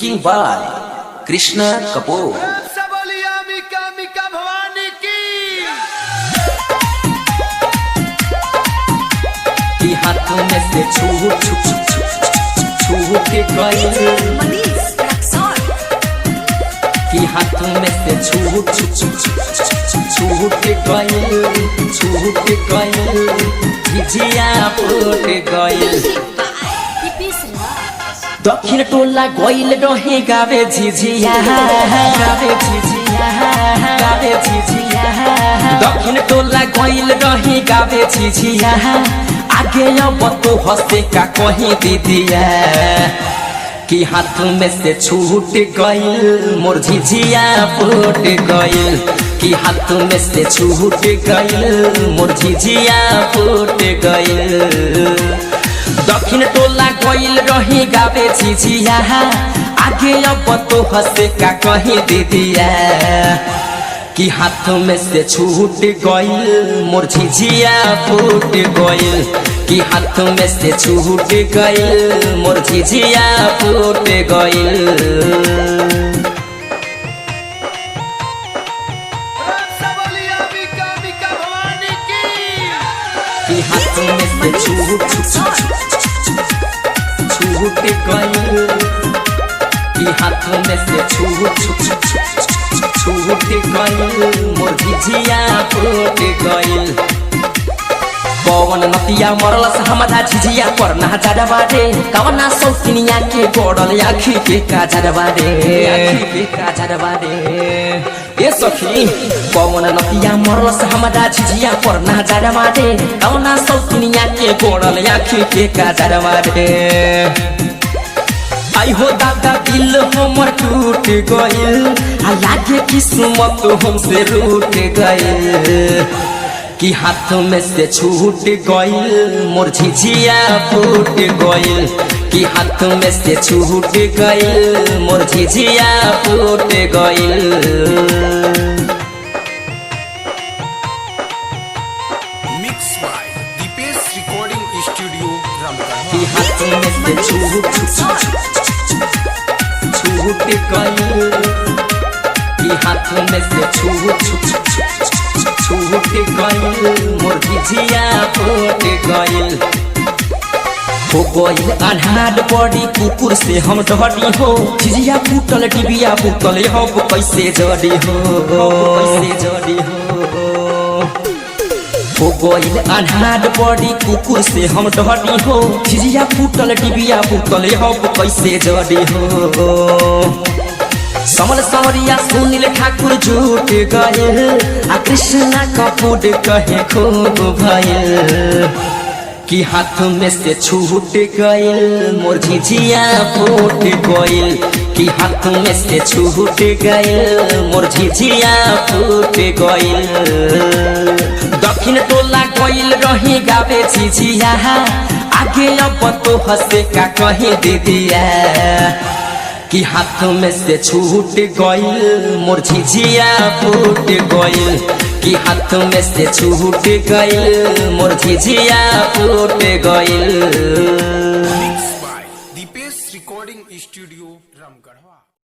Music by Krishna Kapoor. कि हाथ में से छूट गई, कि हाथ में से छूट गई, झिझिया फूट गई। दक्षिण टोला गइल रहे गावे झिझिया, गावे झिझिया, गावे झिझिया। दक्षिण टोला गइल रहे गावे झिझिया, आगे अब तो हंसे का कहीं दीदिया। कि हाथ में से छूट गइल मोर झिझिया फूट गइल, कि हाथ में से छूट गइल मोर झिझिया फूट गइल। दक्षिण टोला गइल रही गावे झिझिया, आगे अब तो हंसे का कहीं दीदिया। कि हाथ में से छूट गइल मोर झिझिया फूट गइल, कि हाथ में से छूट गइल मोर झिझिया फूट गइल। कि हाथ में से छूट गइल, कि हाथ में से छूट गइल मोर झिझिया फूट गइल। पवन नतिया मरलस हमारा झिझिया पर ना जड़वा रे, कवना सौतिनिया के गोड़ल आखी के काजरवा रे, आखी के काजरवा रे। ए सखी पवन नतिया मरलस हमारा झिझिया पर ना जड़वा रे, कवना सौतिनिया के गोड़ल आखी के काजरवा रे। आई हो दादा दिल हमर टूट गइल, आ लागे किस्मत हमसे रूठ गइल। कि हाथ में से छूट गइल मोर झिझिया फूट गइल, कि हाथ में से छूट गइल मोर झिझिया फूट गइल। Mix by Deepesh recording studio Ramgarh. कि हाथ में से छूट गइल, कि हाथ में से छूट गइल मोर झिझिया फूट गइल। हो गइल अन्हार बड़ी कुकुर से हम डरी हो, झिझिया फूटल डिबिया फूटल अब कैसे जड़ी हो, कैसे जड़ी हो। हो गइल अन्हार बड़ी कुकुर से हम डरी हो, झिझिया फूटल डिबिया फूटल अब कैसे जड़ी हो। समल समरिया सुनील ठाकुर झूठ गइल, आ कृष्णा कपूर कहे खूब भइल। कि हाथ में से छूट गइल मोर झिझिया फूट गइल, कि हाथ में से छूट गइल मोर झिझिया फूट गइल। दक्षिण टोला गइल रही गावे झिझिया, आगे अब तो हंसे का कहीं दीदिया। कि हाथ में से छूट गइल मोर झिझिया फूट गइल, कि हाथ में से छूट गइल मोर झिझिया फूट गइल। Mix by Deepesh recording studio Ramgarh.